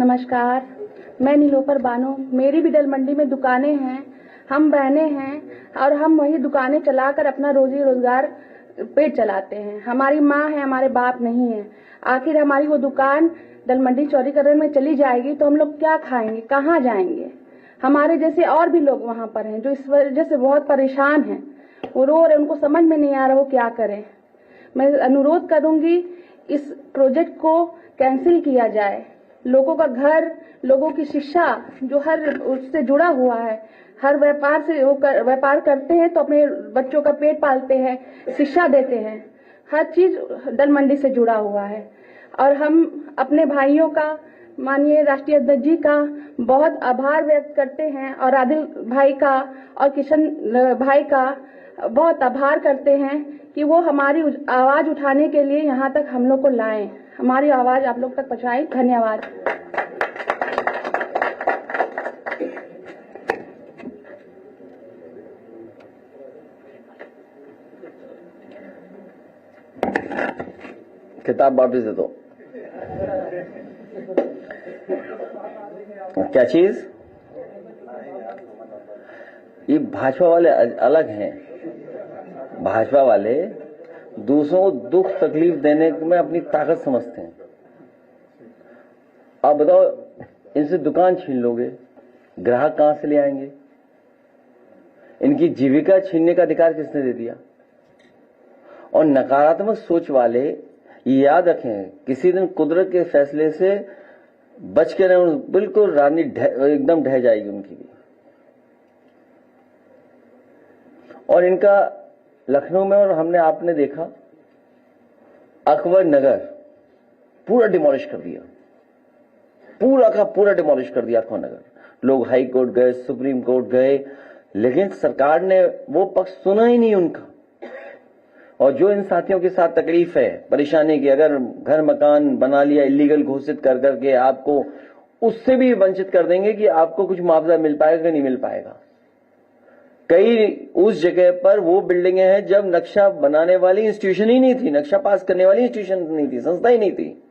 नमस्कार, मैं नीलोफर बानो। मेरी भी दल मंडी में दुकानें हैं, हम बहनें हैं और हम वही दुकानें चलाकर अपना रोजी रोजगार पेट चलाते हैं। हमारी माँ है, हमारे बाप नहीं है। आखिर हमारी वो दुकान दल मंडी चौड़ीकरण में चली जाएगी तो हम लोग क्या खाएंगे, कहाँ जाएंगे? हमारे जैसे और भी लोग वहाँ पर हैं जो इस वजह से बहुत परेशान हैं। वो रो रहे, उनको समझ में नहीं आ रहा वो क्या करें। मैं अनुरोध करूंगी इस प्रोजेक्ट को कैंसिल किया जाए। लोगों का घर, लोगों की शिक्षा जो हर उससे जुड़ा हुआ है, हर व्यापार से वो व्यापार करते हैं तो अपने बच्चों का पेट पालते हैं, शिक्षा देते हैं, हर चीज दल मंडी से जुड़ा हुआ है। और हम अपने भाइयों का, माननीय राष्ट्रीय अध्यक्ष जी का बहुत आभार व्यक्त करते हैं और आदिल भाई का और किशन भाई का बहुत आभार करते हैं कि वो हमारी आवाज उठाने के लिए यहाँ तक हम लोग को लाएं, हमारी आवाज आप लोग तक पहुँचाएं। धन्यवाद। किताब वापिस दे दो। क्या चीज? ये भाजपा वाले अलग हैं। भाजपा वाले दूसरों को दुख तकलीफ देने में अपनी ताकत समझते हैं। आप बताओ, इनसे दुकान छीन लोगे, ग्राहक कहां से ले आएंगे? इनकी जीविका छीनने का अधिकार किसने दे दिया? और नकारात्मक सोच वाले ये याद रखें, किसी दिन कुदरत के फैसले से बच के रहे, बिल्कुल राजनीति एकदम ढह जाएगी उनकी भी। और इनका लखनऊ में, और हमने आपने देखा, अकबर नगर पूरा डिमोलिश कर दिया, पूरा का पूरा डिमोलिश कर दिया अकबर नगर। लोग हाई कोर्ट गए, सुप्रीम कोर्ट गए, लेकिन सरकार ने वो पक्ष सुना ही नहीं उनका। और जो इन साथियों के साथ तकलीफ है, परेशानी की, अगर घर मकान बना लिया इलीगल घोषित कर करके, आपको उससे भी वंचित कर देंगे कि आपको कुछ मुआवजा मिल पाएगा कि नहीं मिल पाएगा। कई उस जगह पर वो बिल्डिंगें हैं जब नक्शा बनाने वाली इंस्टीट्यूशन ही नहीं थी, नक्शा पास करने वाली इंस्टीट्यूशन नहीं थी, संस्था ही नहीं थी।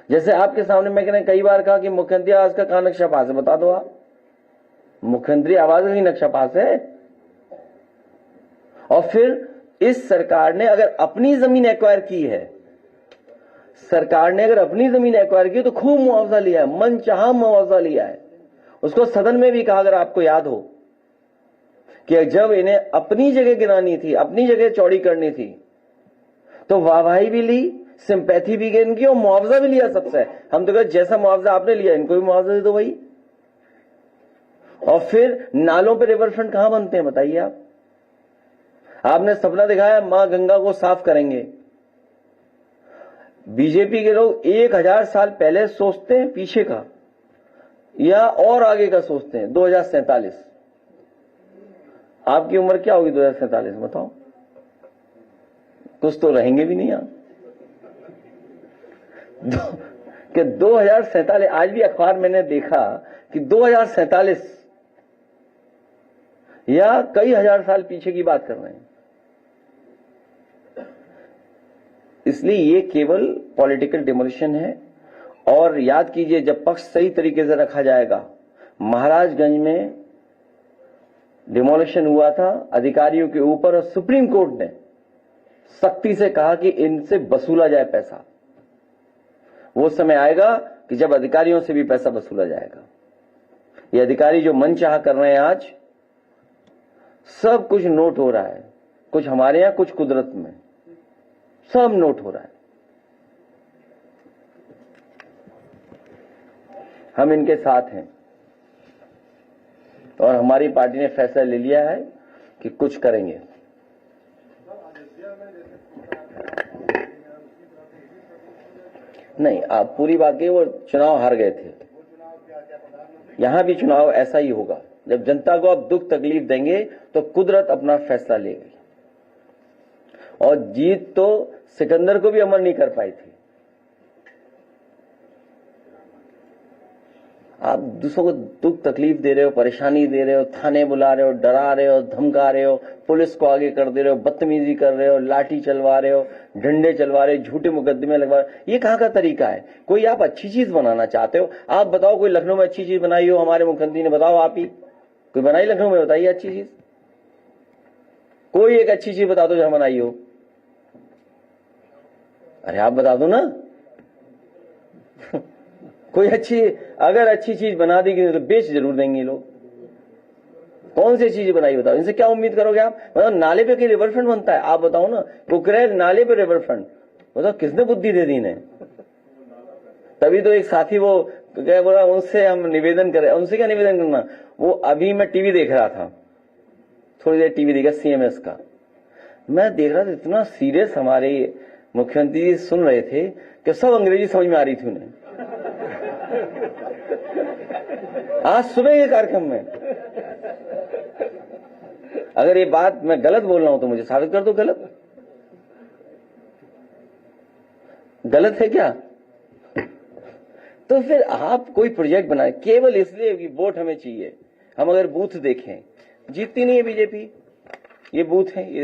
जैसे आपके सामने मैंने कई बार कहा कि मुख्यमंत्री आवास का कहां नक्शा पास है, बता दो आप। मुख्यमंत्री आवास का ही नक्शा पास है। और फिर इस सरकार ने अगर अपनी जमीन एक्वायर की है, सरकार ने अगर अपनी जमीन एक्वायर की तो खूब मुआवजा लिया है, मन चाहा मुआवजा लिया है। उसको सदन में भी कहा, अगर आपको याद हो, कि जब इन्हें अपनी जगह गिरानी थी, अपनी जगह चौड़ी करनी थी, तो वाहवाही भी ली, सिंपैथी भी गेन की और मुआवजा भी लिया सबसे। हम तो कहते जैसा मुआवजा आपने लिया इनको भी मुआवजा दे दो भाई। और फिर नालों पे रिवर फ्रंट कहां बनते हैं बताइए आप? आपने सपना दिखाया मां गंगा को साफ करेंगे। बीजेपी के लोग 1000 साल पहले सोचते हैं पीछे का, या और आगे का सोचते हैं, 2047। आपकी उम्र क्या होगी 2047 बताओ? कुछ तो रहेंगे भी नहीं आप। कि 2047, आज भी अखबार मैंने देखा कि 2047 या कई हजार साल पीछे की बात कर रहे हैं। इसलिए ये केवल पॉलिटिकल डिमोलिशन है। और याद कीजिए, जब पक्ष सही तरीके से रखा जाएगा, महाराजगंज में डिमोलिशन हुआ था अधिकारियों के ऊपर, और सुप्रीम कोर्ट ने सख्ती से कहा कि इनसे वसूला जाए पैसा। वो समय आएगा कि जब अधिकारियों से भी पैसा वसूला जाएगा। ये अधिकारी जो मनचाहा कर रहे हैं आज, सब कुछ नोट हो रहा है, कुछ हमारे यहां, कुछ कुदरत में, सब नोट हो रहा है। हम इनके साथ हैं और हमारी पार्टी ने फैसला ले लिया है कि कुछ करेंगे। नहीं, आप पूरी बात कही, वो चुनाव हार गए थे। यहां भी चुनाव ऐसा ही होगा। जब जनता को आप दुख तकलीफ देंगे तो कुदरत अपना फैसला लेगी। और जीत तो सिकंदर को भी अमर नहीं कर पाई थी। आप दूसरों को दुख तकलीफ दे रहे हो, परेशानी दे रहे हो, थाने बुला रहे हो, डरा रहे हो, धमका रहे हो, पुलिस को आगे कर दे रहे हो, बदतमीजी कर रहे हो, लाठी चलवा रहे हो, डंडे चलवा रहे हो, झूठे मुकदमे लगवा रहे हो। ये कहाँ का तरीका है? कोई आप अच्छी चीज बनाना चाहते हो, आप बताओ कोई लखनऊ में अच्छी चीज बनाई हो हमारे मुख्यमंत्री ने, बताओ आप ही कोई बनाई लखनऊ में, बताइए अच्छी चीज, कोई एक अच्छी चीज बता दो जहां बनाई हो। अरे आप बता दो ना कोई अच्छी, अगर अच्छी चीज बना दी तो बेच जरूर देंगे लोग। कौन सी चीज बनाई बताओ, इनसे क्या उम्मीद करोगे आप? बताओ, नाले पे रिवर फ्रंट बनता है, आप बताओ ना, कुकरेल नाले पे रिवर फ्रंट, बताओ किसने बुद्धि दे दी इन्हें? तभी तो एक साथी वो क्या बोला, उनसे हम निवेदन करें, उनसे क्या निवेदन करना, वो अभी मैं टीवी देख रहा था, थोड़ी देर टीवी देखा सीएमएस का, मैं देख रहा था इतना सीरियस हमारे मुख्यमंत्री जी सुन रहे थे कि सब अंग्रेजी समझ में आ रही थी उन्हें। आज सुबह के कार्यक्रम में, अगर ये बात मैं गलत बोल रहा हूं तो मुझे साबित कर दो, गलत है क्या? तो फिर आप कोई प्रोजेक्ट बनाए केवल इसलिए कि वोट हमें चाहिए। हम अगर बूथ देखें, जीतती नहीं है बीजेपी, ये बूथ है, ये